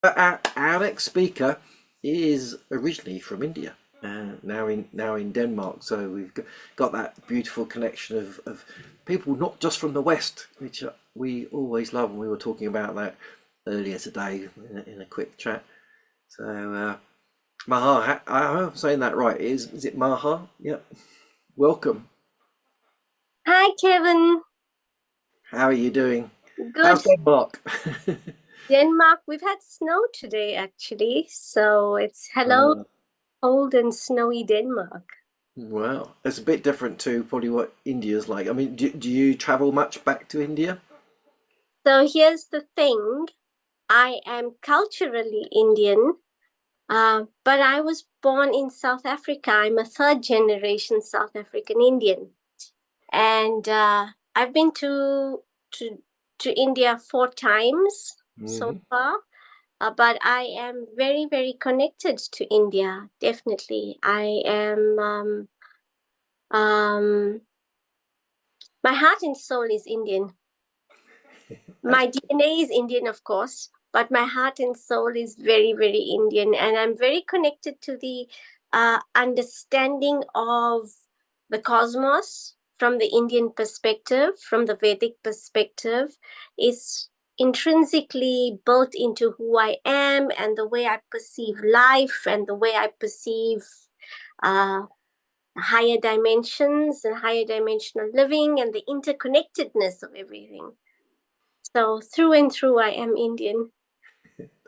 Our next speaker is originally from India, now in Denmark. So we've got that beautiful connection of people not just from the West, which we always love, and we were talking about that earlier today in a quick chat. So Maha, I hope I'm saying that right. Is it Maha? Yep. Welcome. Hi, Kevin. How are you doing? Good. How's Denmark? Denmark, we've had snow today, actually. So it's hello, Uh, cold and snowy Denmark. Well, it's a bit different to probably what India's like. I mean, do you travel much back to India? So here's the thing. I am culturally Indian, but I was born in South Africa. I'm a third generation South African Indian. And I've been to to India 4 times so Hmm. far. But I am very, very connected to India. Definitely, I am. Um, my heart and soul is Indian. That's My DNA is Indian, of course, but my heart and soul is very, very Indian, and I'm very connected to the understanding of the cosmos from the Indian perspective, from the Vedic perspective, is intrinsically built into who I am and the way I perceive life and the way I perceive uh, higher dimensions and higher dimensional living and the interconnectedness of everything. So through and through, I am Indian.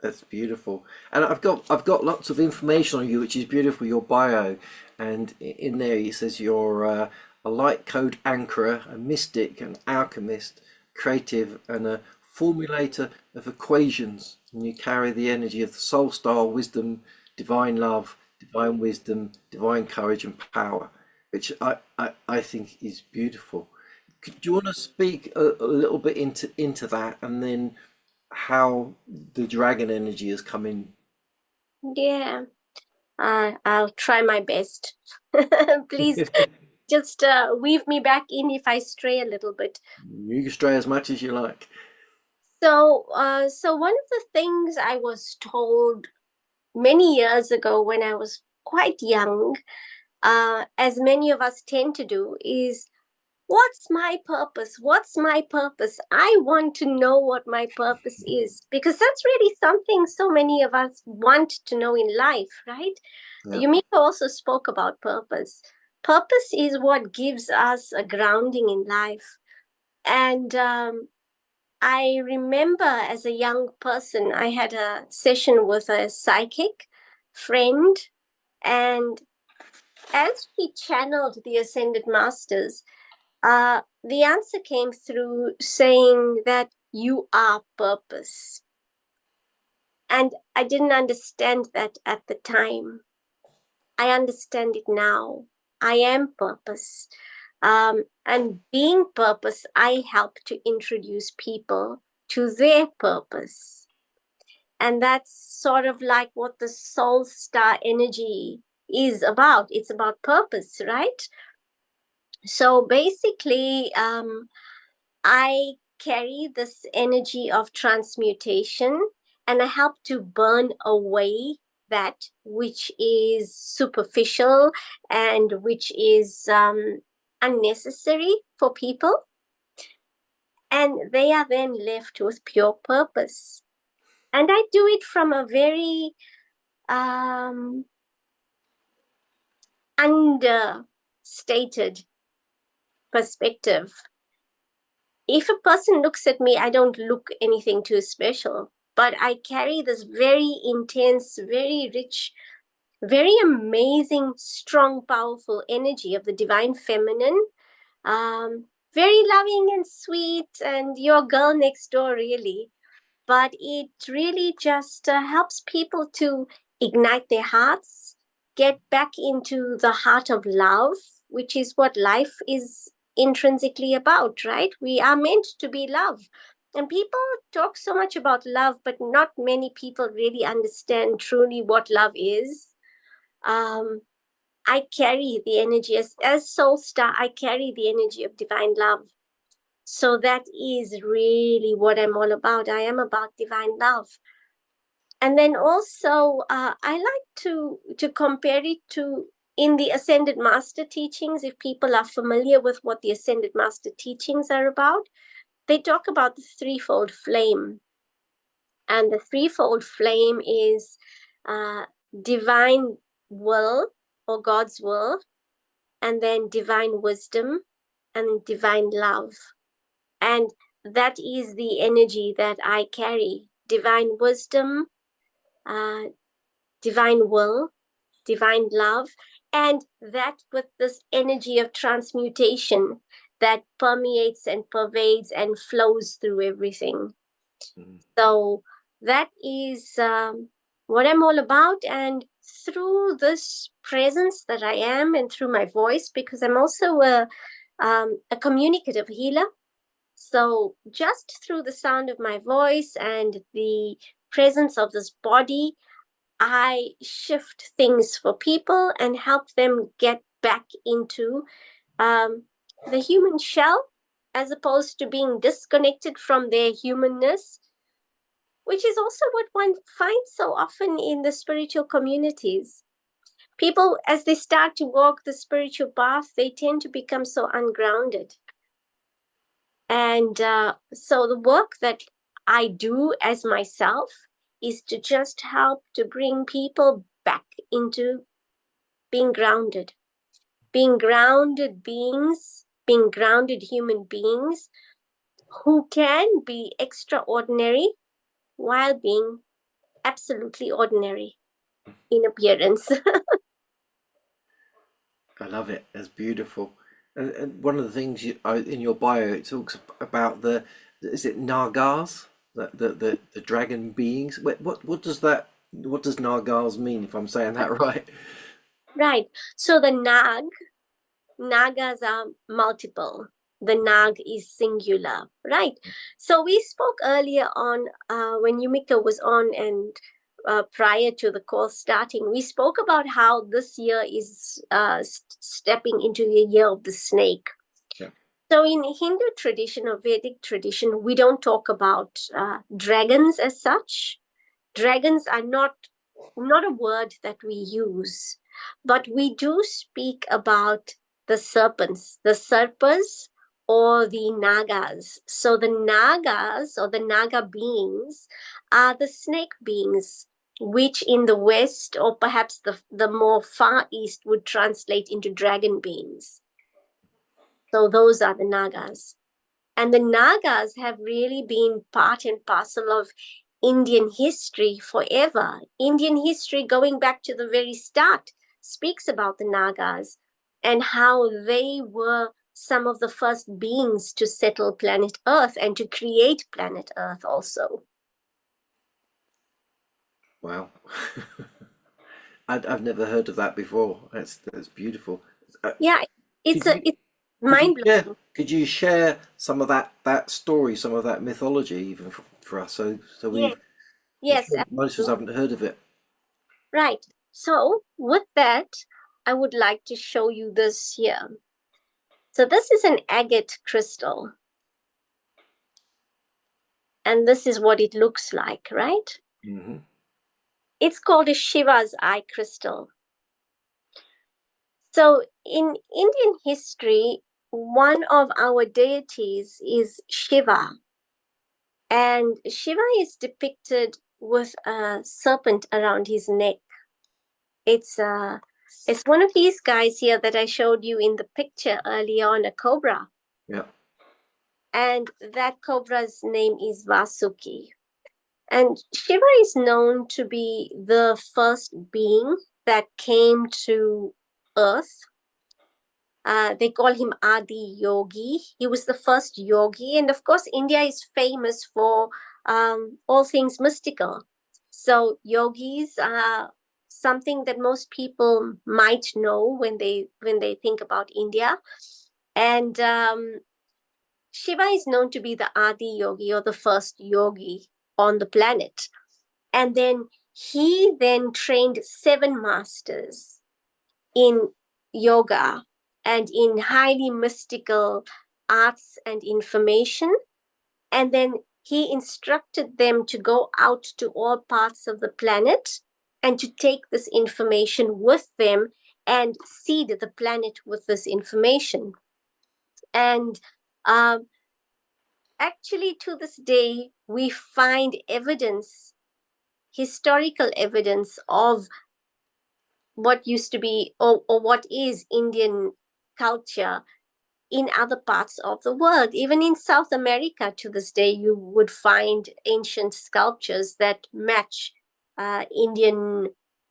that's beautiful. And I've got lots of information on you, which is beautiful. Your bio, and in there it says you're a light code anchorer, a mystic, an alchemist, creative, and a formulator of equations. And you carry the energy of the soul star, wisdom, divine love, divine wisdom, divine courage, and power, which I think is beautiful. Do you want to speak a little bit into that, and then how the dragon energy has come in? Yeah, I'll try my best. Please just weave me back in if I stray a little bit. You can stray as much as you like. So one of the things I was told many years ago when I was quite young, as many of us tend to do, is what's my purpose? What's my purpose? I want to know what my purpose is because that's really something so many of us want to know in life, right? Yeah. You may also spoke about purpose. Purpose is what gives us a grounding in life. And I remember as a young person, I had a session with a psychic friend, and as she channeled the Ascended Masters, the answer came through saying that you are purpose. And I didn't understand that at the time. I understand it now. I am purpose. And being purpose, I help to introduce people to their purpose. And that's sort of like what the soul star energy is about. It's about purpose, right? So basically, I carry this energy of transmutation and I help to burn away that which is superficial and which is unnecessary for people. And they are then left with pure purpose. And I do it from a very um, understated perspective. If a person looks at me, I don't look anything too special, but I carry this very intense, very rich, very amazing, strong, powerful energy of the divine feminine. Very loving and sweet, and your girl next door, really. But it really just helps people to ignite their hearts, get back into the heart of love, which is what life is intrinsically about, right? We are meant to be love. And people talk so much about love, but not many people really understand truly what love is. Um, I carry the energy as soul star, I carry the energy of divine love. So that is really what I'm all about. I am about divine love. And then also, I like to compare it to in the Ascended Master teachings. If people are familiar with what the Ascended Master teachings are about, they talk about the threefold flame. And the threefold flame is divine will or God's will, and then divine wisdom and divine love. And that is the energy that I carry: divine wisdom, uh, divine will, divine love, and that with this energy of transmutation that permeates and pervades and flows through everything. Mm. So that is what I'm all about. And through this presence that I am, and through my voice, because I'm also a communicative healer. So just through the sound of my voice and the presence of this body, I shift things for people and help them get back into the human shell, as opposed to being disconnected from their humanness, which is also what one finds so often in the spiritual communities. People, as they start to walk the spiritual path, they tend to become so ungrounded. And so the work that I do as myself is to just help to bring people back into being grounded beings, being grounded human beings who can be extraordinary while being absolutely ordinary in appearance. I love it. It's beautiful. And one of the things in your bio, it talks about is it Nagas, the dragon beings? What does that, what does Nagas mean, if I'm saying that right? Right. So the Nagas are multiple. The Nag is singular, right? So we spoke earlier on when Yumika was on, and prior to the call starting, we spoke about how this year is stepping into the year of the snake. Yeah. So in Hindu tradition or Vedic tradition, we don't talk about dragons as such. Dragons are not a word that we use, but we do speak about the serpents, the serpas, or the nagas. So the nagas or the naga beings are the snake beings, which in the West or perhaps the more far East would translate into dragon beings. So those are the nagas. And the Nagas have really been part and parcel of Indian history forever. Indian history, going back to the very start, speaks about the Nagas and how they were some of the first beings to settle planet Earth and to create planet Earth also. Wow. I've never heard of that before. That's beautiful. Yeah, Could you it's mind blowing. could you share some of that story, some of that mythology, even for us? So Yes, I'm yes, sure most of us absolutely. haven't heard of it. Right. So with that, I would like to show you this here. So this is an agate crystal. And this is what it looks like, right? Hmm. It's called a Shiva's eye crystal. So in Indian history, one of our deities is Shiva. And Shiva is depicted with a serpent around his neck. It's one of these guys here that I showed you in the picture earlier on, a cobra. Yeah. And that cobra's name is Vasuki. And Shiva is known to be the first being that came to Earth. They call him Adi Yogi. He was the first yogi. And of course, India is famous for all things mystical. So, yogis are something that most people might know when they think about India. And Shiva is known to be the Adi Yogi, or the first yogi on the planet. And then he then trained 7 masters in yoga and in highly mystical arts and information. And then he instructed them to go out to all parts of the planet and to take this information with them and seed the planet with this information. And actually, to this day, we find evidence, historical evidence of what used to be or what is Indian culture in other parts of the world. Even in South America, to this day, you would find ancient sculptures that match Indian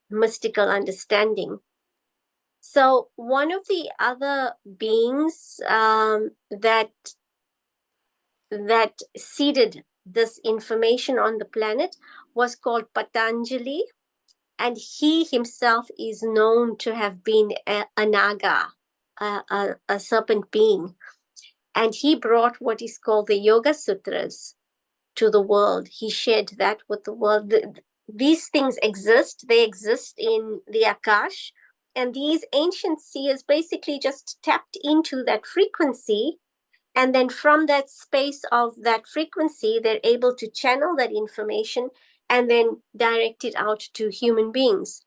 mystical understanding. So, one of the other beings that seeded this information on the planet was called Patanjali, and he himself is known to have been a naga, a serpent being. And he brought what is called the Yoga Sutras to the world. He shared that with the world. These things exist, they exist in the Akash. And these ancient seers basically just tapped into that frequency. And then from that space of that frequency, they're able to channel that information and then direct it out to human beings.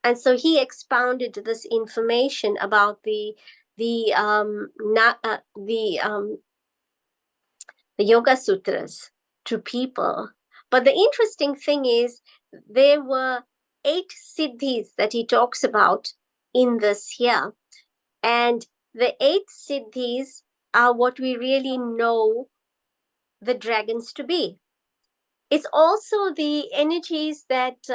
And so he expounded this information about the Yoga Sutras to people. But the interesting thing is, there were 8 siddhis that he talks about in this here. And the 8 siddhis are what we really know the dragons to be. It's also the energies that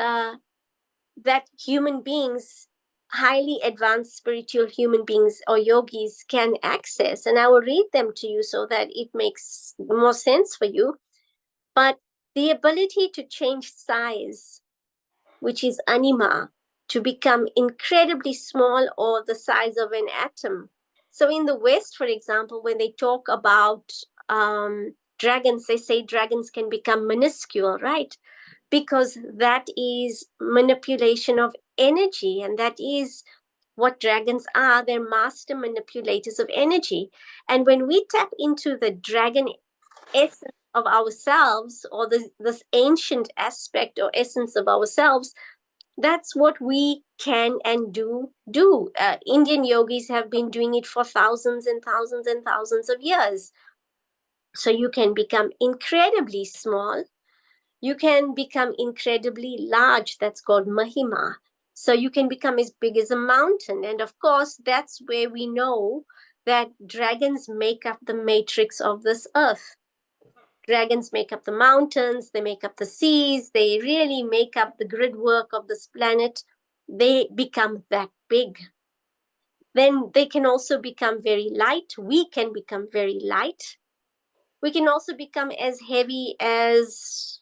that human beings, highly advanced spiritual human beings or yogis, can access. And I will read them to you so that it makes more sense for you. But the ability to change size, which is anima, to become incredibly small or the size of an atom. So in the West, for example, when they talk about dragons, they say dragons can become minuscule, right? Because that is manipulation of energy, and that is what dragons are. They're master manipulators of energy. And when we tap into the dragon essence of ourselves, or this ancient aspect or essence of ourselves, that's what we can and do. Indian yogis have been doing it for thousands and thousands and thousands of years. So you can become incredibly small. You can become incredibly large. That's called mahima. So you can become as big as a mountain. And of course, that's where we know that dragons make up the matrix of this earth. Dragons make up the mountains, they make up the seas, they really make up the grid work of this planet. They become that big. Then they can also become very light. We can become very light. We can also become as heavy as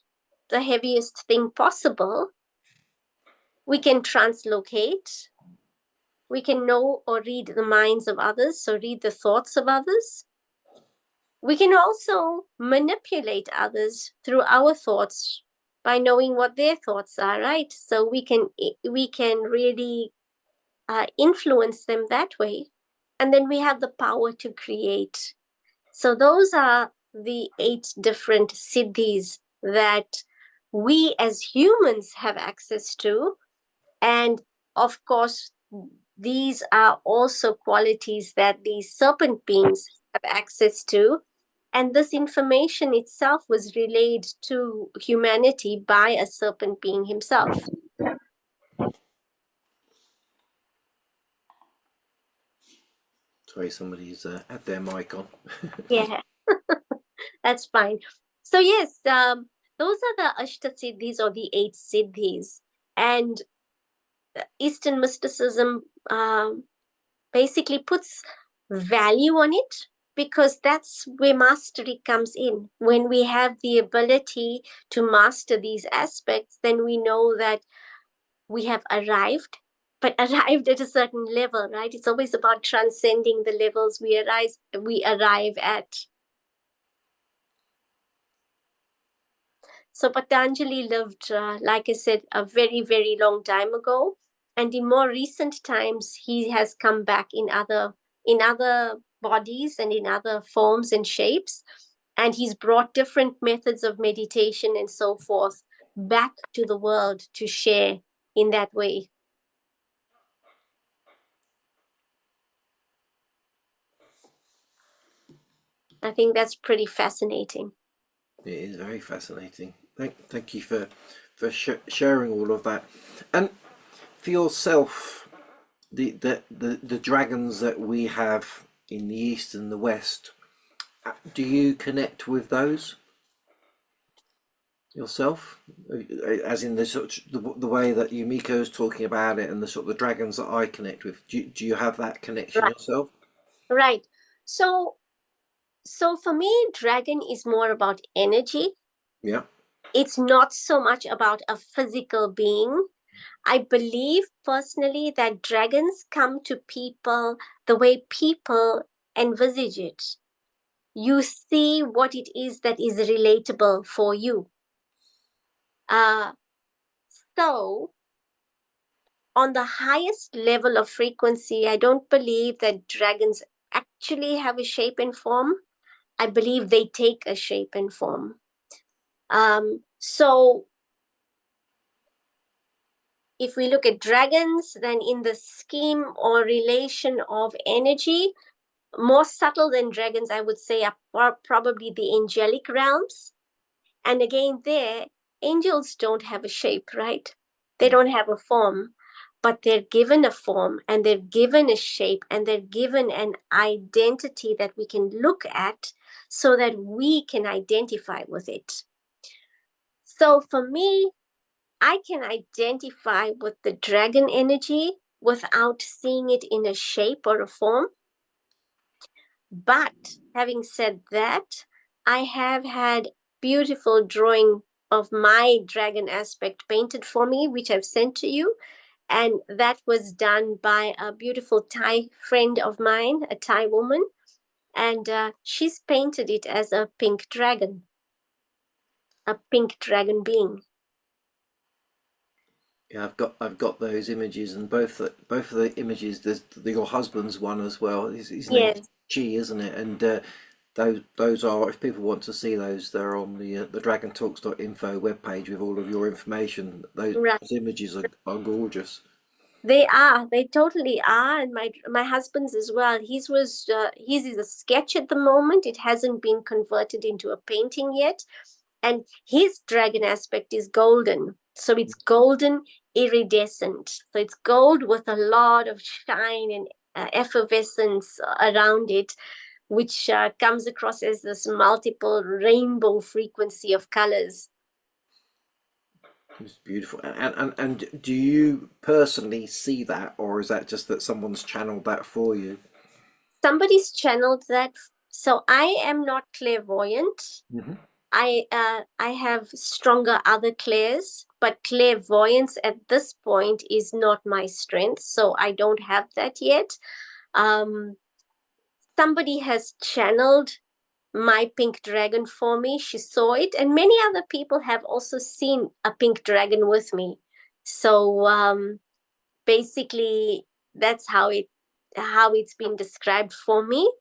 the heaviest thing possible. We can translocate. We can know or read the minds of others, so read the thoughts of others. We can also manipulate others through our thoughts by knowing what their thoughts are, right? So we can really influence them that way. And then we have the power to create. So those are the 8 different siddhis that we as humans have access to. And of course, these are also qualities that these serpent beings have access to. And this information itself was relayed to humanity by a serpent being himself. Sorry, somebody's had their mic on. Yeah, that's fine. So yes, those are the Ashtasiddhis, or the 8 siddhis. And Eastern mysticism basically puts value on it, because that's where mastery comes in. When we have the ability to master these aspects, then we know that we have arrived, but arrived at a certain level, right? It's always about transcending the levels we arrive at. So Patanjali lived, like I said, a very, very long time ago. And in more recent times, he has come back in other bodies and in other forms and shapes. And he's brought different methods of meditation and so forth back to the world to share in that way. I think that's pretty fascinating. It is very fascinating. Thank you for sharing all of that. And for yourself, the dragons that we have in the east and the west, do you connect with those yourself? As in the sort of, the way that Yumiko is talking about it, and the sort of the dragons that I connect with. Do you have that connection Right. yourself? Right. So for me, dragon is more about energy. Yeah. It's not so much about a physical being. I believe personally that dragons come to people the way people envisage it. You see what it is that is relatable for you. Uh, so, on the highest level of frequency, I don't believe that dragons actually have a shape and form. I believe they take a shape and form. So, if we look at dragons, then in the scheme or relation of energy, more subtle than dragons, I would say, are probably the angelic realms. And again, there, angels don't have a shape, right? They don't have a form, but they're given a form and they're given a shape and they're given an identity that we can look at so that we can identify with it. So for me, I can identify with the dragon energy without seeing it in a shape or a form. But having said that, I have had beautiful drawing of my dragon aspect painted for me, which I've sent to you. And that was done by a beautiful Thai friend of mine, a Thai woman. And she's painted it as a pink dragon being. Yeah, I've got those images, and both of the images. There's your husband's one as well. His name's Yes, Chi, isn't it? And those are, if people want to see those, they're on the dragontalks.info webpage with all of your information. Those right. images are gorgeous. They are. They totally are. And my husband's as well. His is a sketch at the moment. It hasn't been converted into a painting yet. And his dragon aspect is golden. So it's golden iridescent. So it's gold with a lot of shine and effervescence around it, which comes across as this multiple rainbow frequency of colors. It's beautiful. And do you personally see that, or is that just that someone's channeled that for you? Somebody's channeled that. So I am not clairvoyant. Hmm. I have stronger other clairs, but clairvoyance at this point is not my strength, so I don't have that yet. Um, Somebody has channeled my pink dragon for me. She saw it, and many other people have also seen a pink dragon with me. So basically, that's how it's been described for me.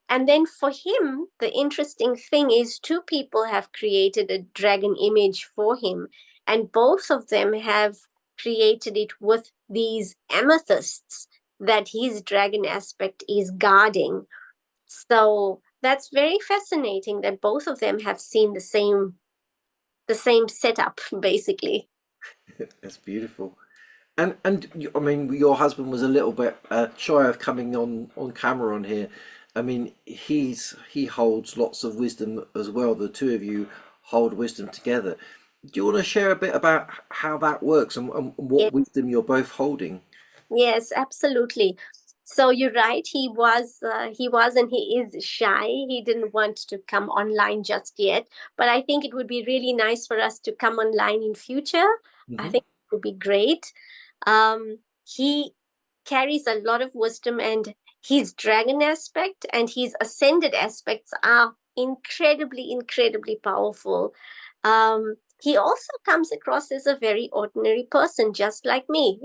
And then for him, the interesting thing is two people have created a dragon image for him, and both of them have created it with these amethysts that his dragon aspect is guarding. So that's very fascinating that both of them have seen the same setup basically. That's beautiful. I mean, your husband was a little bit shy of coming on camera on here. I mean, he holds lots of wisdom as well. The two of you hold wisdom together. Do you want to share a bit about how that works, and what wisdom you're both holding? Yes, absolutely. So you're right. He was, and he is shy. He didn't want to come online just yet. But I think it would be really nice for us to come online in future. I Hmm. think it would be great. He carries a lot of wisdom, and his dragon aspect and his ascended aspects are incredibly, incredibly powerful. He also comes across as a very ordinary person, just like me.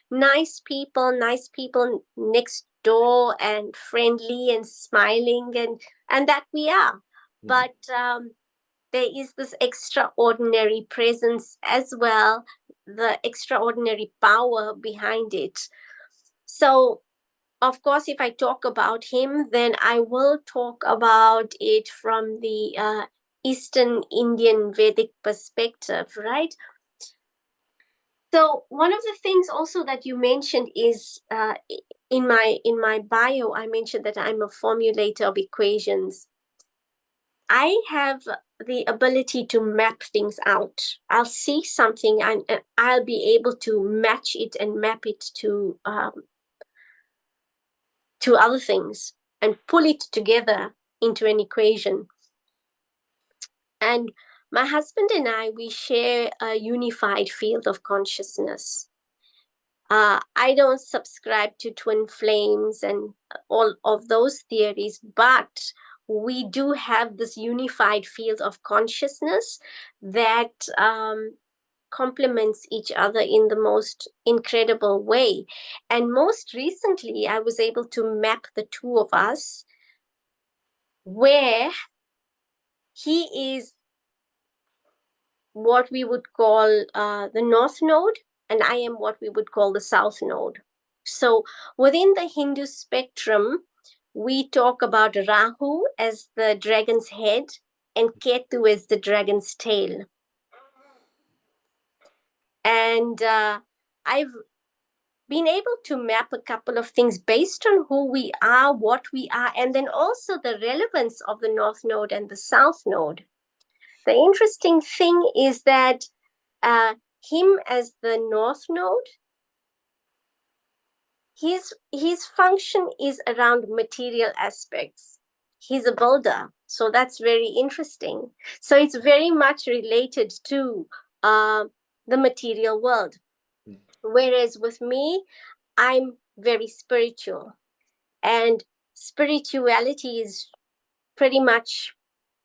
Nice people next door and friendly and smiling and that we are. but there is this extraordinary presence as well, the extraordinary power behind it. So, of course, if I talk about him, then I will talk about it from the Eastern Indian Vedic perspective, right? So one of the things also that you mentioned is in my bio, I mentioned that I'm a formulator of equations. I have the ability to map things out. I'll see something and I'll be able to match it and map it to other things and pull it together into an equation. And my husband and I, we share a unified field of consciousness. I don't subscribe to twin flames and all of those theories, but we do have this unified field of consciousness that complements each other in the most incredible way. And most recently, I was able to map the two of us where he is what we would call the North Node, and I am what we would call the South Node. So within the Hindu spectrum, we talk about Rahu as the dragon's head and Ketu as the dragon's tail. And I've been able to map a couple of things based on who we are, what we are, and then also the relevance of the North Node and the South Node. The interesting thing is that him as the North Node, his function is around material aspects. He's a builder, so that's very interesting. So it's very much related to the material world. Whereas with me, I'm very spiritual, and spirituality is pretty much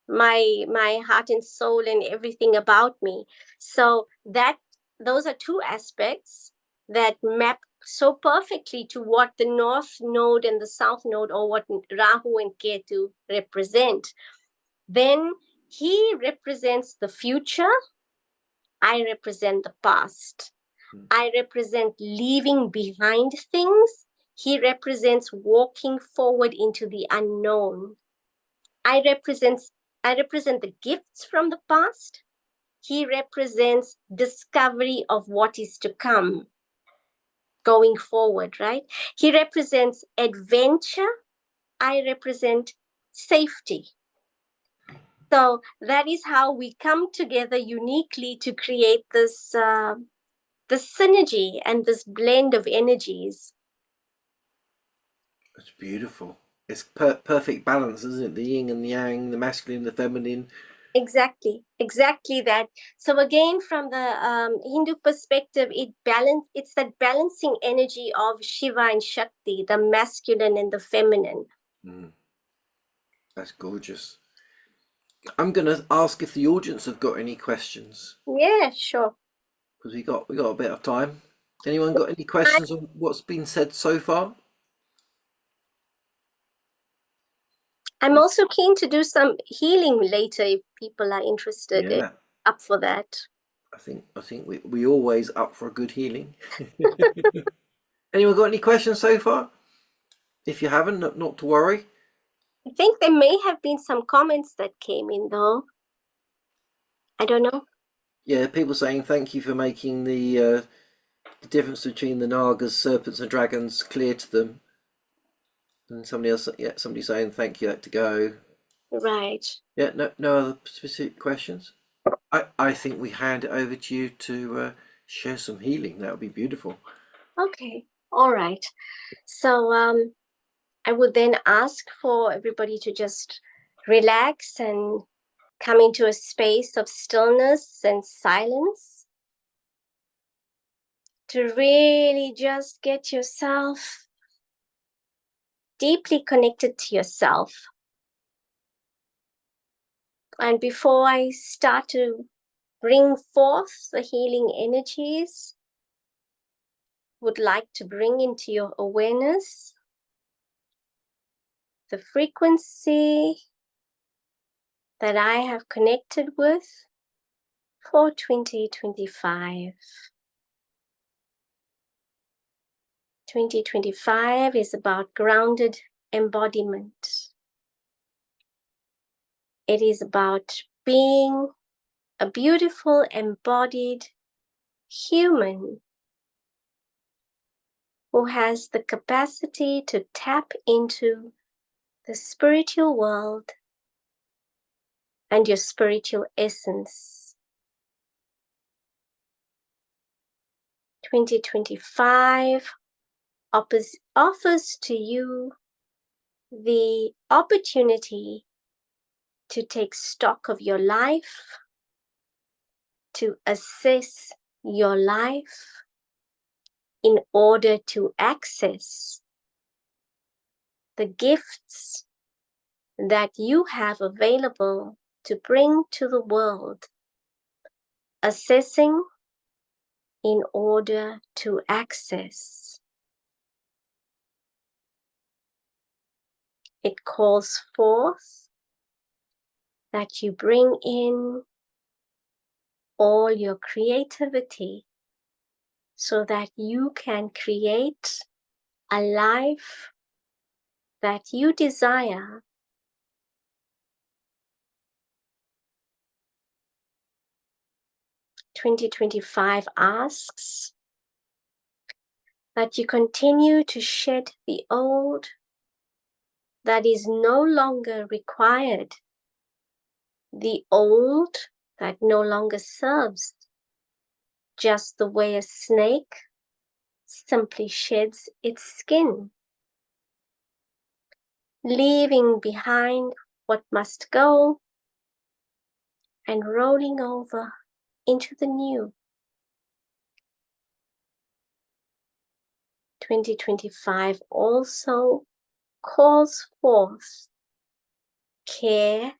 my heart and soul and everything about me. So that those are two aspects that map so perfectly to what the North Node and the South Node, or what Rahu and Ketu represent. Then he represents the future, I represent the past. I represent leaving behind things, he represents walking forward into the unknown. I represent the gifts from the past. He represents discovery of what is to come going forward, right? He represents adventure. I represent safety. So that is how we come together uniquely to create this synergy and this blend of energies. It's beautiful. It's perfect balance, isn't it? The yin and the yang, the masculine, the feminine. Exactly that. So again, from the Hindu perspective, it's that balancing energy of Shiva and Shakti, the masculine and the feminine. That's gorgeous. I'm going to ask if the audience have got any questions, Yeah, sure. because we got a bit of time. Anyone got any questions on what's been said so far? I'm also keen to do some healing later if people are interested Yeah, up for that. I think we always up for a good healing. Anyone got any questions so far? If you haven't, not to worry. I think there may have been some comments that came in though. I don't know. Yeah, people saying thank you for making the difference between the Nagas, serpents, and dragons clear to them. And somebody saying thank you, to go. Right. Yeah, no other specific questions. I think we hand it over to you to share some healing. That would be beautiful. Okay. All right. So I would then ask for everybody to just relax and come into a space of stillness and silence to really just get yourself deeply connected to yourself. And before I start to bring forth the healing energies, would like to bring into your awareness the frequency that I have connected with for 2025. 2025 is about grounded embodiment. It is about being a beautiful embodied human who has the capacity to tap into the spiritual world and your spiritual essence. 2025 offers to you the opportunity to take stock of your life, to assess your life in order to access the gifts that you have available to bring to the world, assessing in order to access. It calls forth that you bring in all your creativity so that you can create a life that you desire. 2025 asks that you continue to shed the old that is no longer required, the old that no longer serves, just the way a snake simply sheds its skin, leaving behind what must go and rolling over into the new. 2025 also calls forth care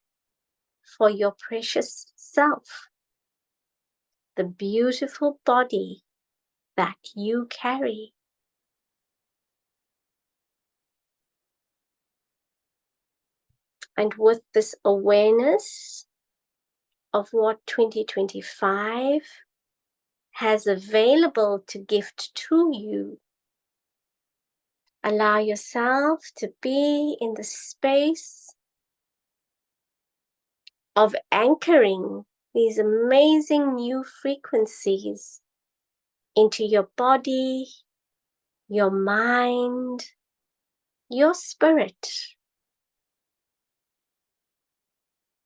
for your precious self, the beautiful body that you carry. And with this awareness of what 2025 has available to gift to you, allow yourself to be in the space of anchoring these amazing new frequencies into your body, your mind, your spirit,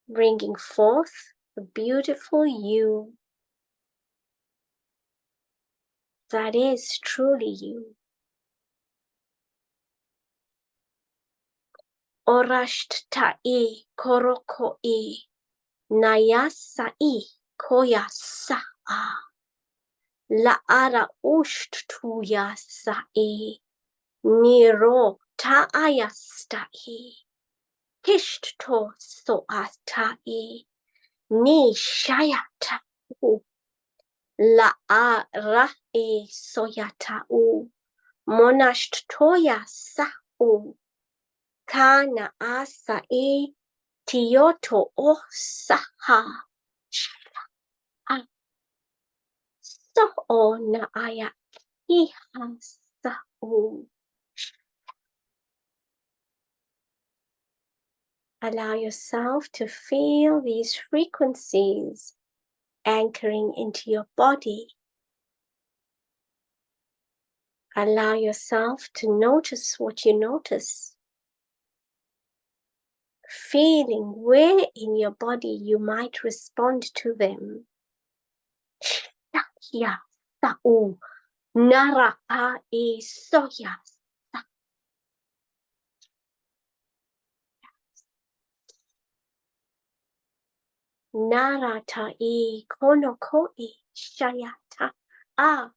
bringing forth the beautiful you that is truly you. Orasht ta'i korokoi nayasai koyasa'a la'ara usht tuyasai niro ta'ayastai hishto so'atai ni shayata'u la'ara'i soyata'u monasht toyasa'u kana asai Tioto o saha so o na aya iha sa'u. Allow yourself to feel these frequencies anchoring into your body. Allow yourself to notice what you notice. Feeling where in your body you might respond to them. Shakya sa'u naraka e soya. Naratai konokoi shayata a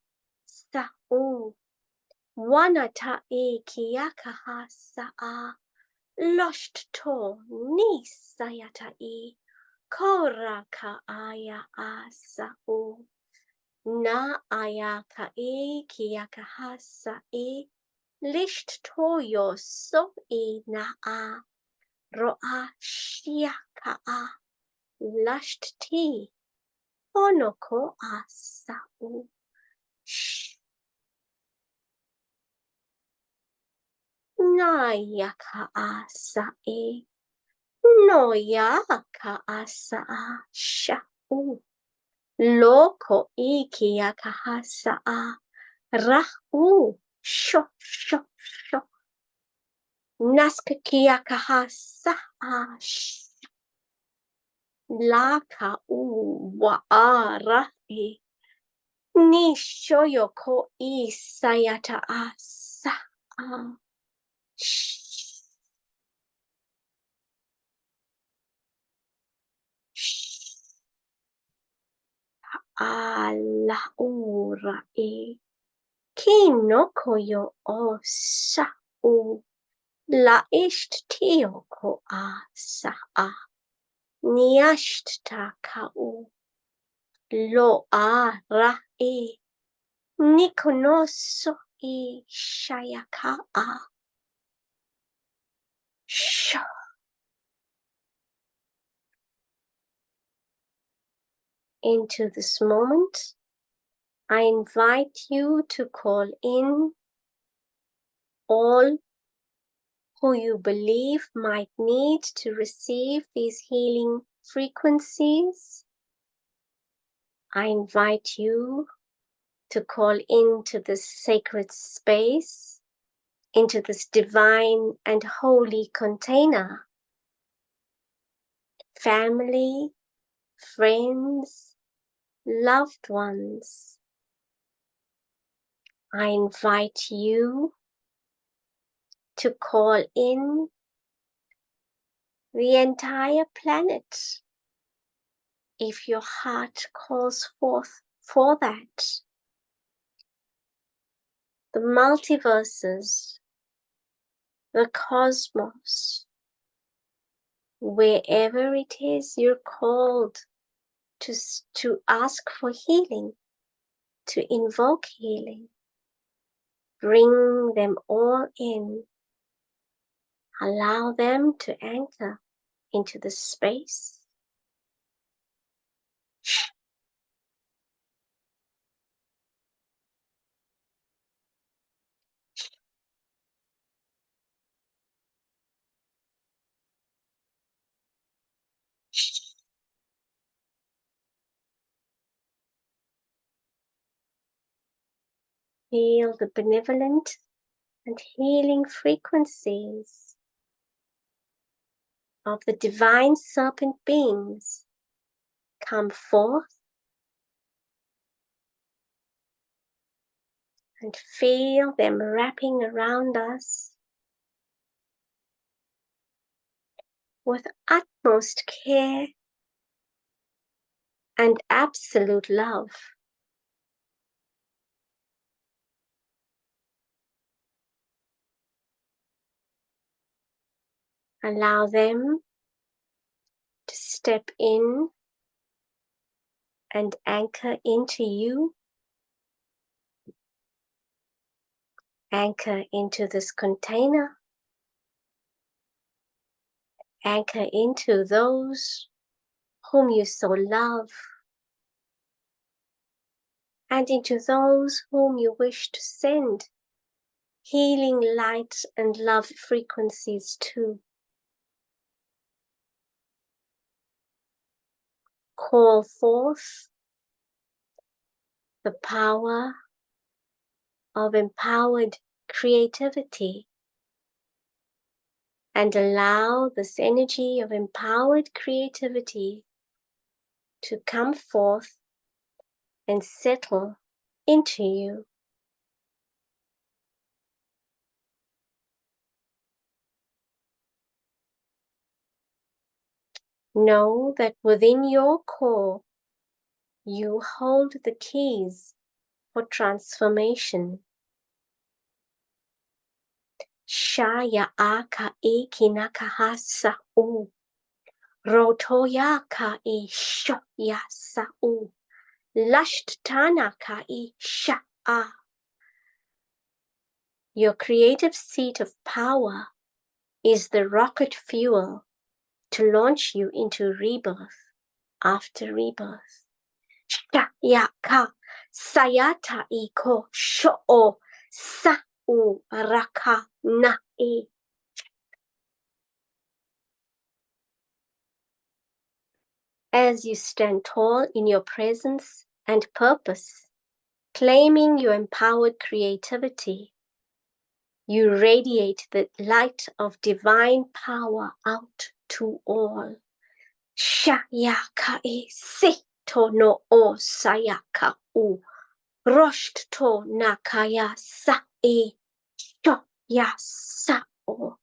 sa'u wanatai kiyakaha sa'a lost to ni sayatai koraka aya a sa'u na aya kai kiyakaha sa'i lisht toyo so e na a ro'a shiaka a lushed tea, onoko asau. Nayaka asae, noyaka asaa shau. Loko ikiyaka hasaa, rahu, sho, sho, sho. Naskakiyaka hasaa, laka wa arae. Nishoyoko isayata asa. Ala ura e kinoko yo o sa u la isht tioko a sa a niasht ta ka u lo a ra e nikonoso e shayaka a sho. Into this moment, I invite you to call in all who you believe might need to receive these healing frequencies. I invite you to call into this sacred space, into this divine and holy container. Family, friends, loved ones. I invite you to call in the entire planet if your heart calls forth for that. The multiverses, the cosmos, wherever it is you're called to ask for healing, to invoke healing, bring them all in. Allow them to anchor into the space. Feel the benevolent and healing frequencies of the divine serpent beings come forth and feel them wrapping around us with utmost care and absolute love. Allow them to step in and anchor into you, anchor into this container, anchor into those whom you so love, and into those whom you wish to send healing light and love frequencies to. Call forth the power of empowered creativity and allow this energy of empowered creativity to come forth and settle into you. Know that within your core, you hold the keys for transformation. Shaya aka ikinaka sa'u. Rotoya ka I shoya sa'u. Lashtana ka I sha'a. Your creative seat of power is the rocket fuel to launch you into rebirth. after rebirth. Shayaka sayata iko sho'o sa'u raka na'i. As you stand tall in your presence and purpose, claiming your empowered creativity, you radiate the light of divine power out to all. Shayaka si to no o sayaka u. Rosht to nakaya sa'i. Sho ya sa'o.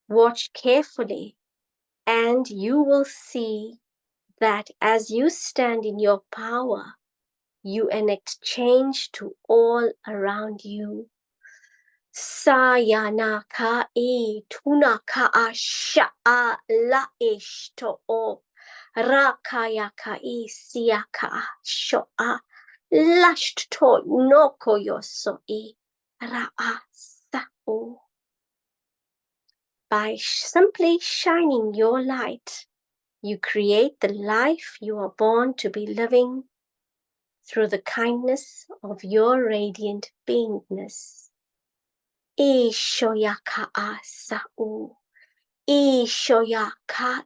Watch carefully, and you will see that as you stand in your power, you enact change to all around you. Sayana ka'i tuna ka'a sha'a la'ishto o rakaya ka'i siya ka'a sho'a lashto noko yosoi ra'a sa'o. By simply shining your light, you create the life you are born to be living through the kindness of your radiant beingness. Ishoyaka sa'u, Ishoyaka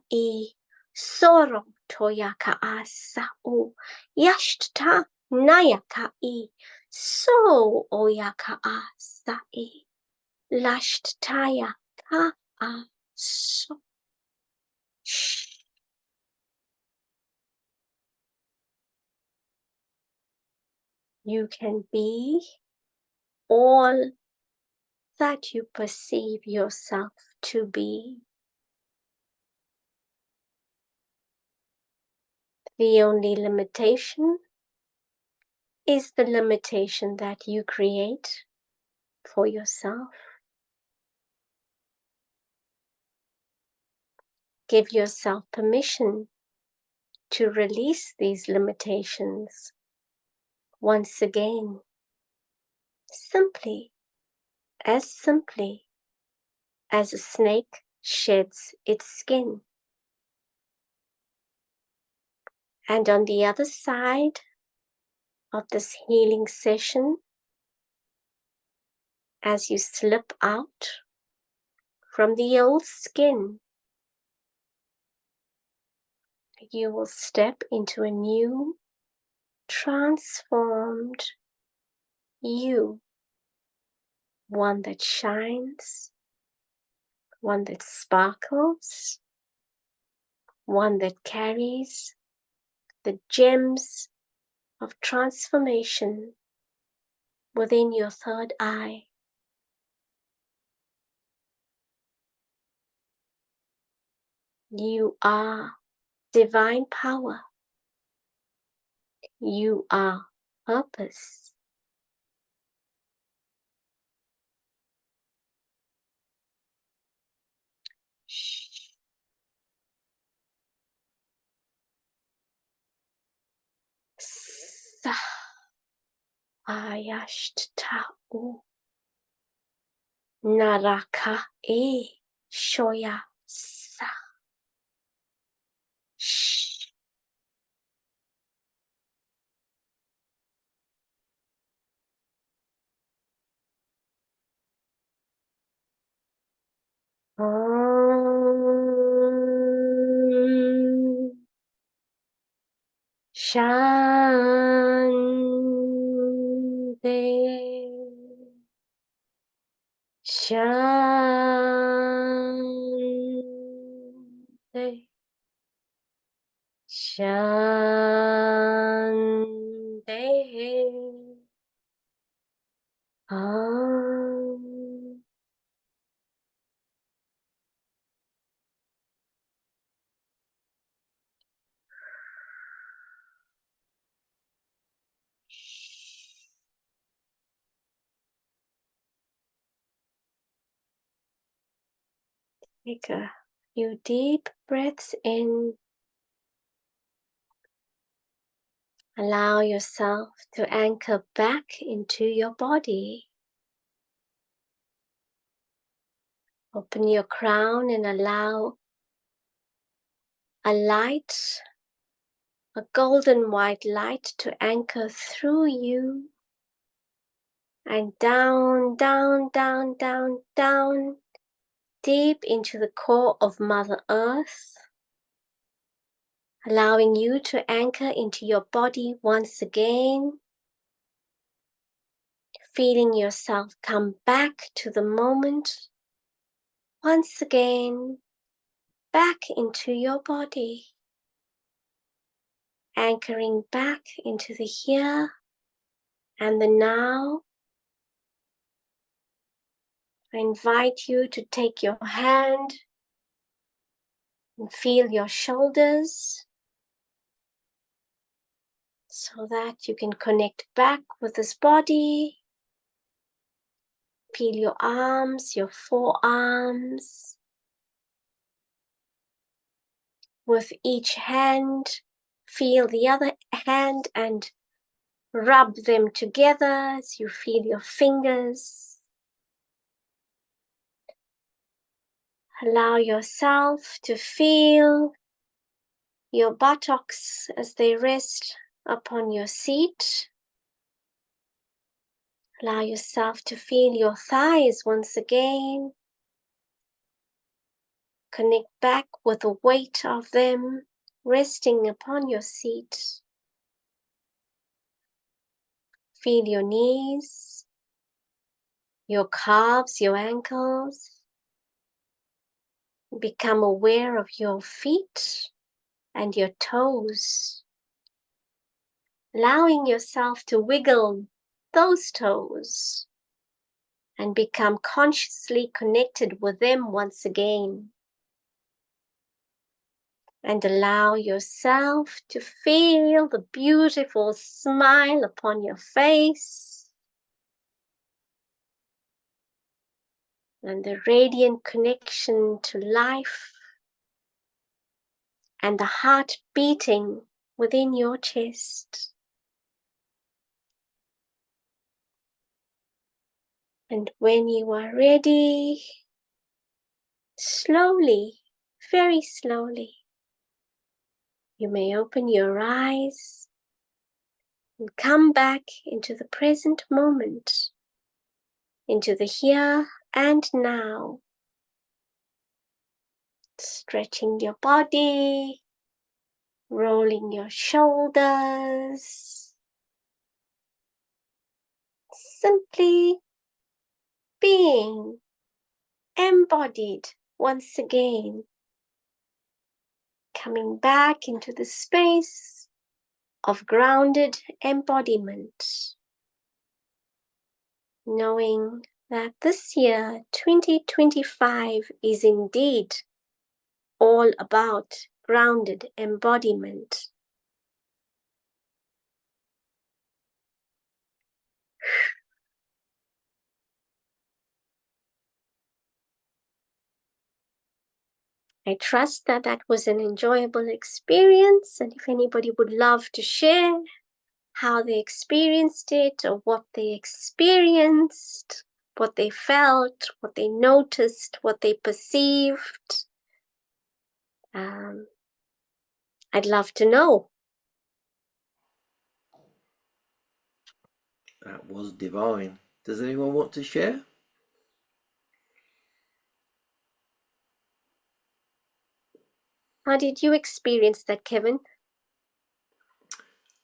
soro toyaka sa'u, Yashta nayaka so oyaka sa'i, Lashtaya ka so. You can be all that you perceive yourself to be. The only limitation is the limitation that you create for yourself. Give yourself permission to release these limitations once again, simply as a snake sheds its skin. And on the other side of this healing session, as you slip out from the old skin, you will step into a new, transformed you, one that shines, one that sparkles, one that carries the gems of transformation within your third eye. You are divine power. You are purpose. Sa ayashtau naraka shoya sa. Shanti. Shanti. Shanti. Take a few deep breaths in. Allow yourself to anchor back into your body. Open your crown and allow a light, a golden white light, to anchor through you and down, down, down, down, down, deep into the core of Mother Earth, allowing you to anchor into your body once again, feeling yourself come back to the moment once again, back into your body, anchoring back into the here and the now. I invite you to take your hand and feel your shoulders so that you can connect back with this body. Feel your arms, your forearms. With each hand, feel the other hand and rub them together as you feel your fingers. Allow yourself to feel your buttocks as they rest upon your seat. Allow yourself to feel your thighs once again. Connect back with the weight of them resting upon your seat. Feel your knees, your calves, your ankles. Become aware of your feet and your toes, allowing yourself to wiggle those toes and become consciously connected with them once again. And allow yourself to feel the beautiful smile upon your face and the radiant connection to life and the heart beating within your chest. And when you are ready, slowly, very slowly, you may open your eyes and come back into the present moment, into the here and now, stretching your body, rolling your shoulders, simply being embodied once again, coming back into the space of grounded embodiment, knowing that this year, 2025, is indeed all about grounded embodiment. I trust that that was an enjoyable experience, and if anybody would love to share how they experienced it or what they experienced, what they felt, what they noticed, what they perceived, I'd love to know. That was divine. Does anyone want to share? How did you experience that, Kevin?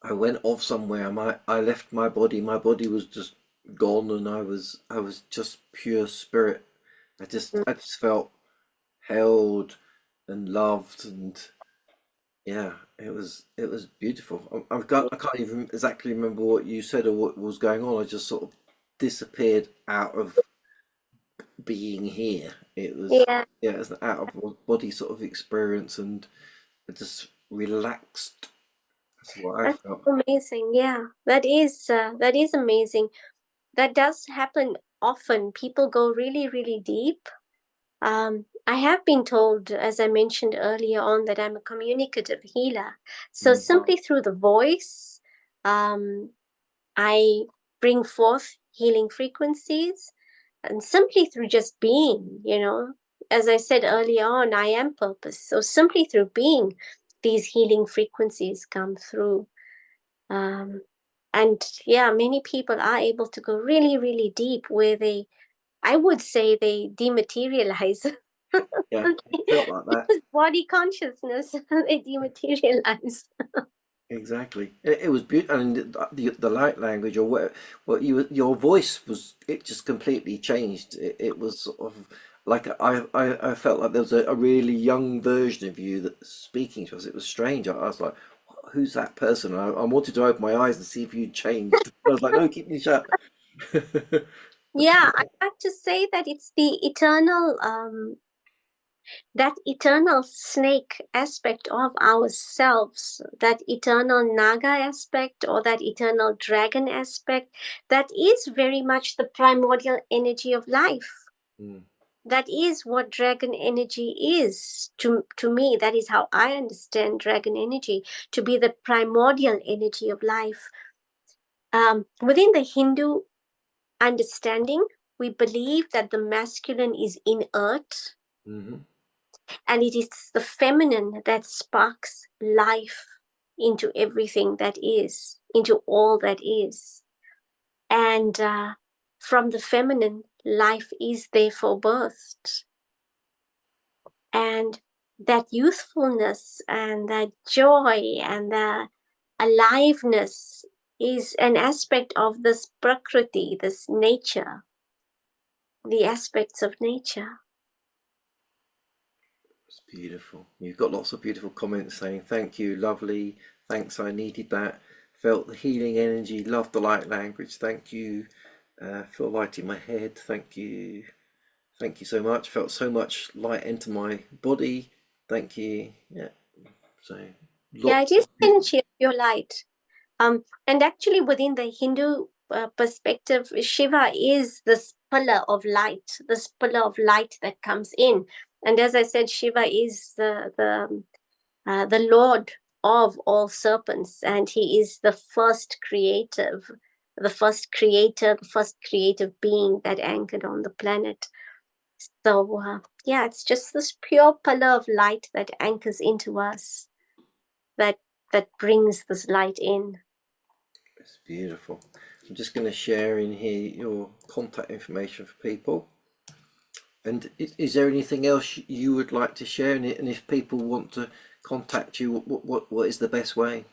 I went off somewhere. I left my body. My body was just gone, and I was just pure spirit. I just felt held and loved, and yeah, it was beautiful. I can't even exactly remember what you said or what was going on. I just sort of disappeared out of being here. It was, Yeah, yeah, it was an out of body sort of experience, and I just relaxed. That's what I that's felt. amazing. Yeah, that is amazing. That does happen often. People go really, really deep. I have been told, as I mentioned earlier on, that I'm a communicative healer. So Mm. simply through the voice, I bring forth healing frequencies. And simply through just being, as I said earlier on, I am purpose. So simply through being, these healing frequencies come through. And yeah, many people are able to go really, really deep where I would say they dematerialize. Yeah, it felt like that. Body consciousness, they dematerialize. Exactly. It was beautiful, and the light language, or what your voice was, it just completely changed. It was sort of like I felt like there was a really young version of you that speaking to us. It was strange. I was like, who's that person? I wanted to open my eyes and see if you'd changed. I was like, no, keep me shut. Yeah, I like to say that it's the eternal that eternal snake aspect of ourselves, that eternal naga aspect, or that eternal dragon aspect, that is very much the primordial energy of life. Mm. That is what dragon energy is to me. That is how I understand dragon energy to be the primordial energy of life. Within the Hindu understanding, we believe that the masculine is inert, Hmm. and it is the feminine that sparks life into everything that is, into all that is. And from the feminine, life is therefore birthed. And that youthfulness and that joy and the aliveness is an aspect of this prakriti, this nature, the aspects of nature. It's beautiful. You've got lots of beautiful comments saying thank you, lovely, thanks, I needed that. Felt the healing energy, loved the light language, thank you. Feel light in my head, thank you. Thank you so much. Felt so much light enter my body. Thank you. Yeah. So Yeah, lots it is of the beautiful. energy of your light. And actually, within the Hindu perspective, Shiva is this pillar of light, this pillar of light that comes in. And as I said, Shiva is the Lord of all serpents, and he is the first creative, the first creator, the first creative being that anchored on the planet. So yeah, it's just this pure pillar of light that anchors into us, that that brings this light in. It's beautiful. I'm just going to share in here your contact information for people. And is there anything else you would like to share? And if people want to contact you, what is the best way?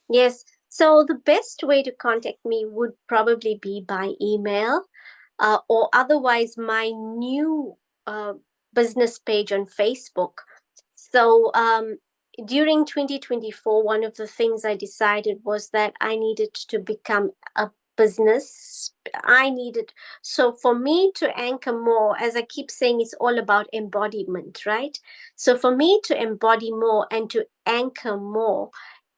Yes. So the best way to contact me would probably be by email, or otherwise my new business page on Facebook. So during 2024, one of the things I decided was that I needed to become a business. I needed, so for me to anchor more, as I keep saying, it's all about embodiment, right? So for me to embody more and to anchor more,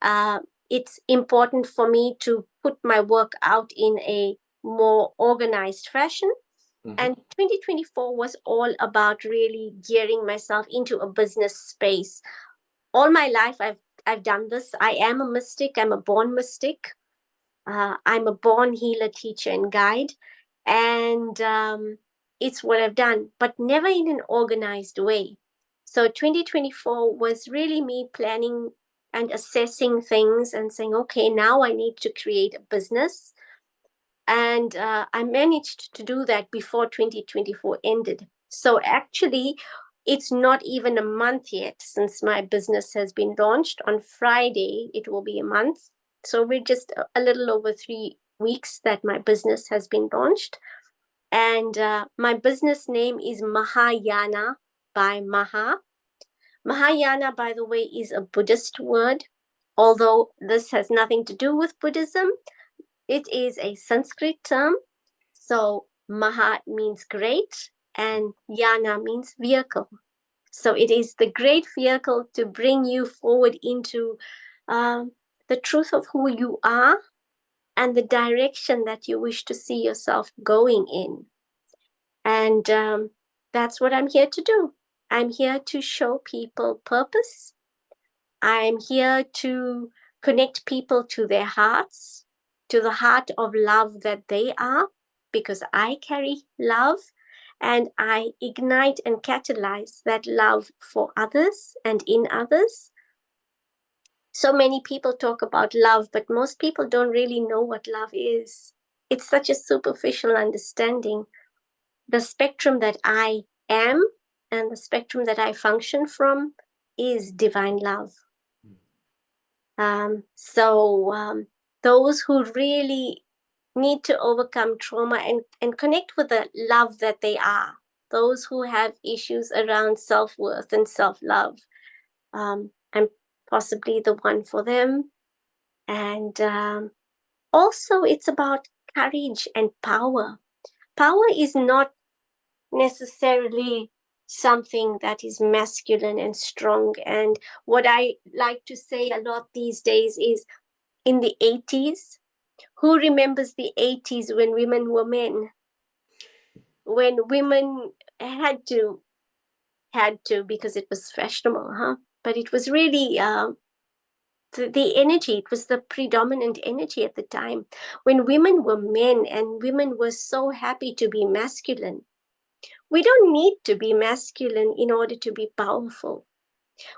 uh, it's important for me to put my work out in a more organized fashion. Hmm. And 2024 was all about really gearing myself into a business space. All my life, I've done this. I am a mystic. I'm a born mystic. I'm a born healer, teacher, and guide, and it's what I've done, but never in an organized way. So 2024 was really me planning and assessing things and saying, okay, now I need to create a business. And I managed to do that before 2024 ended. So actually, it's not even a month yet since my business has been launched. On Friday, it will be a month. So we're just a little over 3 weeks that my business has been launched. And my business name is Mahayana by Maha. Mahayana, by the way, is a Buddhist word, although this has nothing to do with Buddhism. It is a Sanskrit term. So Maha means great and Yana means vehicle. So it is the great vehicle to bring you forward into um, the truth of who you are and the direction that you wish to see yourself going in. And that's what I'm here to do. I'm here to show people purpose. I'm here to connect people to their hearts, to the heart of love that they are, because I carry love. and I ignite and catalyze that love for others and in others. So many people talk about love, but most people don't really know what love is. It's such a superficial understanding. The spectrum that I am and the spectrum that I function from is divine love. Those who really need to overcome trauma and connect with the love that they are, those who have issues around self-worth and self-love, I'm possibly the one for them. And also, it's about courage and power. Power is not necessarily something that is masculine and strong. And what I like to say a lot these days is, in the 80s, who remembers the 80s when women were men? When women had to because it was fashionable, huh? But it was really the energy, it was the predominant energy at the time when women were men and women were so happy to be masculine. We don't need to be masculine in order to be powerful.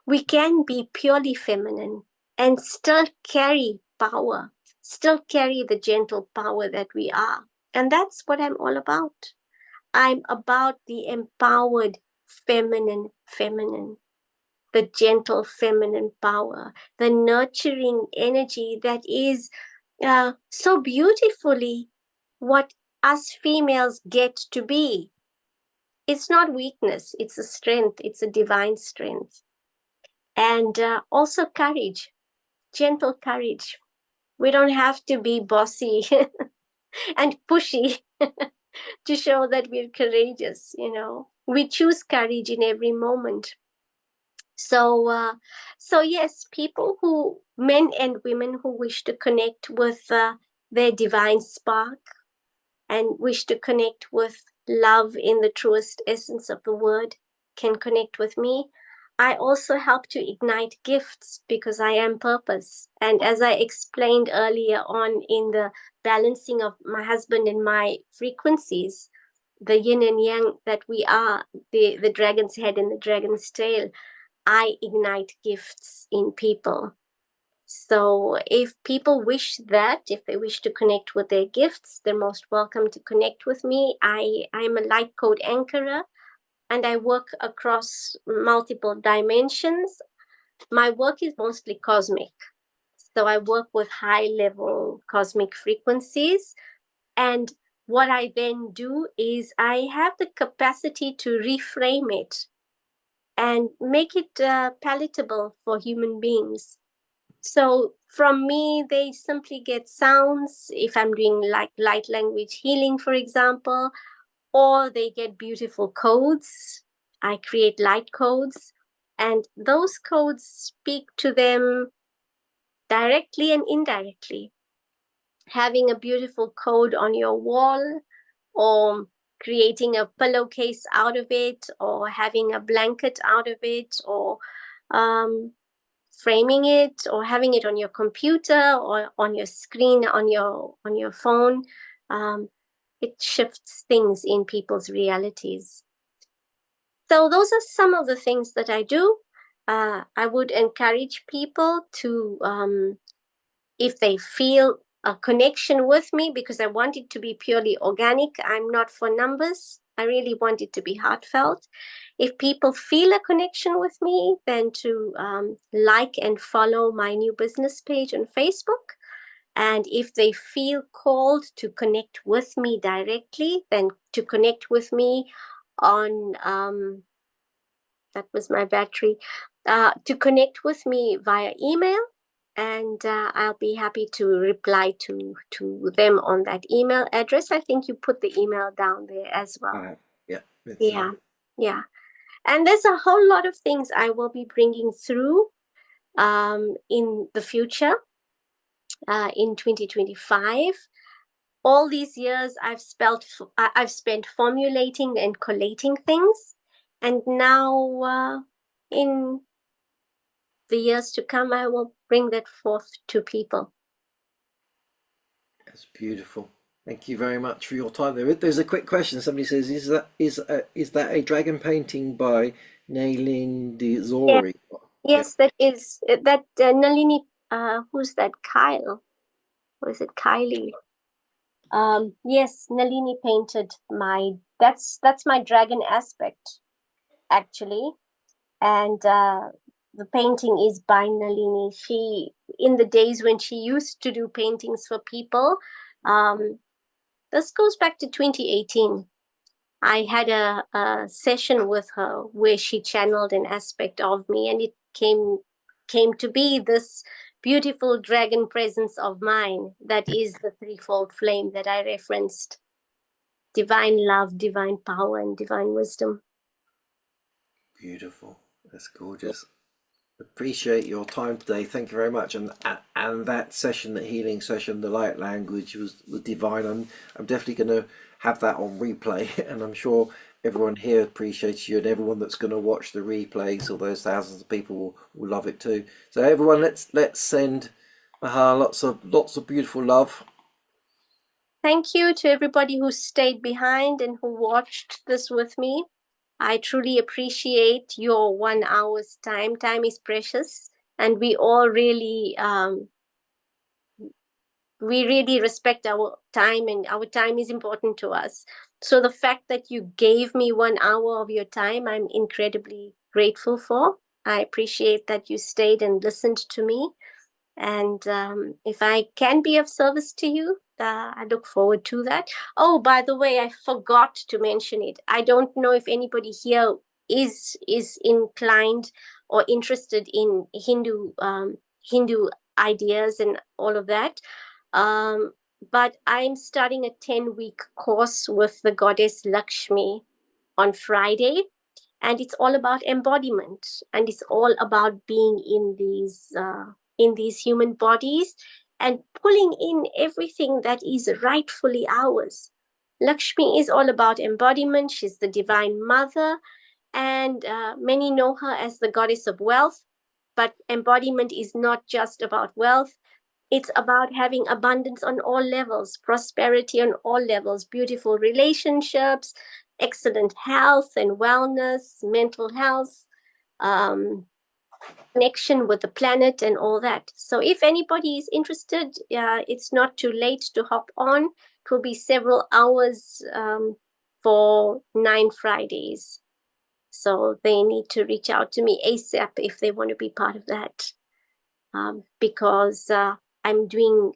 We can be purely feminine and still carry power, still carry the gentle power that we are. And that's what I'm all about. I'm about the empowered feminine, the gentle feminine power, the nurturing energy that is so beautifully what us females get to be. It's not weakness, it's a strength, it's a divine strength. And also courage, gentle courage. We don't have to be bossy and pushy to show that we're courageous, you know. We choose courage in every moment. So yes, people who, men and women who wish to connect with their divine spark and wish to connect with love in the truest essence of the word can connect with me. I also help to ignite gifts because I am purpose. And as I explained earlier on in the balancing of my husband and my frequencies, the yin and yang that we are, the dragon's head and the dragon's tail, I ignite gifts in people. So if people wish that, if they wish to connect with their gifts, they're most welcome to connect with me. I'm a light code anchorer and I work across multiple dimensions. My work is mostly cosmic. So I work with high level cosmic frequencies. And what I then do is I have the capacity to reframe it and make it palatable for human beings. So from me, they simply get sounds if I'm doing like light language healing, for example, or they get beautiful codes. I create light codes, and those codes speak to them directly and indirectly. Having a beautiful code on your wall, or creating a pillowcase out of it, or having a blanket out of it, or framing it, or having it on your computer or on your screen on your phone, it shifts things in people's realities. So those are some of the things that I do. I would encourage people to, if they feel a connection with me, because I want it to be purely organic. I'm not for numbers. I really want it to be heartfelt. If people feel a connection with me, then to like and follow my new business page on Facebook. And if they feel called to connect with me directly, then to connect with me on, that was my battery, to connect with me via email. And I'll be happy to reply to them on that email address. I think you put the email down there as well. Yeah. Yeah. And there's a whole lot of things I will be bringing through in the future, in 2025. All these years I've spent formulating and collating things, and now in the years to come, I will bring that forth to people. That's beautiful. Thank you very much for your time. There's a quick question. Somebody says, is that a dragon painting by Nailin de Yeah. Zori? Yeah, Yes, that is that Nalini. Who's that? Kyle. Or is it Kylie? Yes, Nalini painted my. That's my dragon aspect actually, and the painting is by Nalini. She, in the days when she used to do paintings for people, um, this goes back to 2018. I had a session with her where she channeled an aspect of me, and it came to be this beautiful dragon presence of mine that is the threefold flame that I referenced: divine love, divine power, and divine wisdom. beautiful. That's gorgeous. Appreciate your time today. Thank you very much. And that session, the healing session, the light language was divine. I'm definitely going to have that on replay, and I'm sure everyone here appreciates you, and everyone that's going to watch the replays, all those thousands of people will love it too. So everyone, let's send Maha lots of beautiful love. Thank you to everybody who stayed behind and who watched this with me. I truly appreciate your 1 hour's time. Time is precious, and we really respect our time, and our time is important to us. So the fact that you gave me 1 hour of your time, I'm incredibly grateful for. I appreciate that you stayed and listened to me. And if I can be of service to you, I look forward to that. Oh, by the way, I forgot to mention it. I don't know if anybody here is inclined or interested in Hindu ideas and all of that. Um, but I'm starting a 10-week course with the goddess Lakshmi on Friday, and it's all about embodiment, and it's all about being in these human bodies and pulling in everything that is rightfully ours. Lakshmi is all about embodiment. She's the divine mother, and many know her as the goddess of wealth. But embodiment is not just about wealth. It's about having abundance on all levels, prosperity on all levels, beautiful relationships, excellent health and wellness, mental health, um, connection with the planet, and all that. So, if anybody is interested, it's not too late to hop on. It will be several hours for 9 Fridays. So, they need to reach out to me ASAP if they want to be part of that. Because I'm doing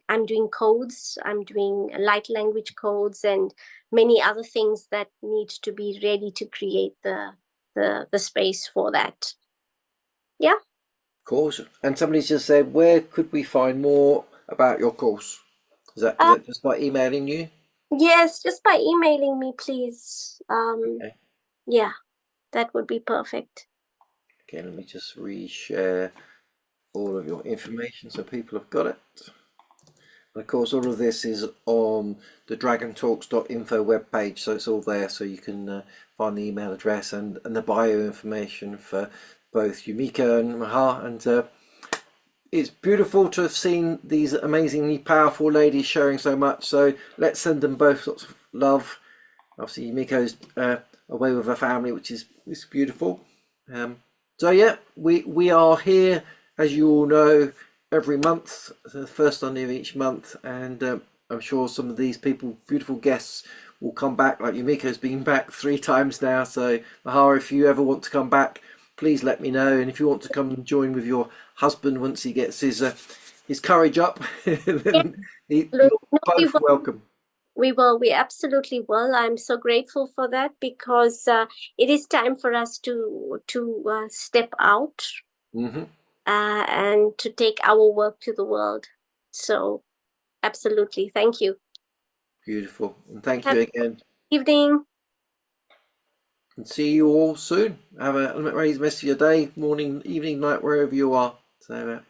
codes, I'm doing light language codes, and many other things that need to be ready to create the space for that. Yeah. Of course. And somebody's just said, where could we find more about your course? Is that just by emailing you? Yes, just by emailing me, please. Okay. Yeah, that would be perfect. Okay, let me just reshare all of your information so people have got it. And of course, all of this is on the dragontalks.info webpage, so it's all there, so you can find the email address and the bio information for both Yumiko and Maha. And it's beautiful to have seen these amazingly powerful ladies sharing so much. So let's send them both lots of love. Obviously, Yumiko's away with her family, which is beautiful. So yeah, we are here, as you all know, every month, the first Sunday of each month, and I'm sure some of these people, beautiful guests, will come back. Like Yumiko's been back 3 times now. So Maha, if you ever want to come back, please let me know. And if you want to come and join with your husband once he gets his courage up, then you're both welcome. We absolutely will. I'm so grateful for that, because it is time for us to step out and to take our work to the world. So, absolutely, thank you. Beautiful, and thank you again. Evening. And see you all soon. Have a amazing rest of your day, morning, evening, night, wherever you are. So,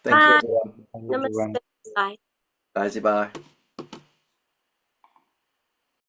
thank you, everyone. Namaste. Bye. Bye. Bye.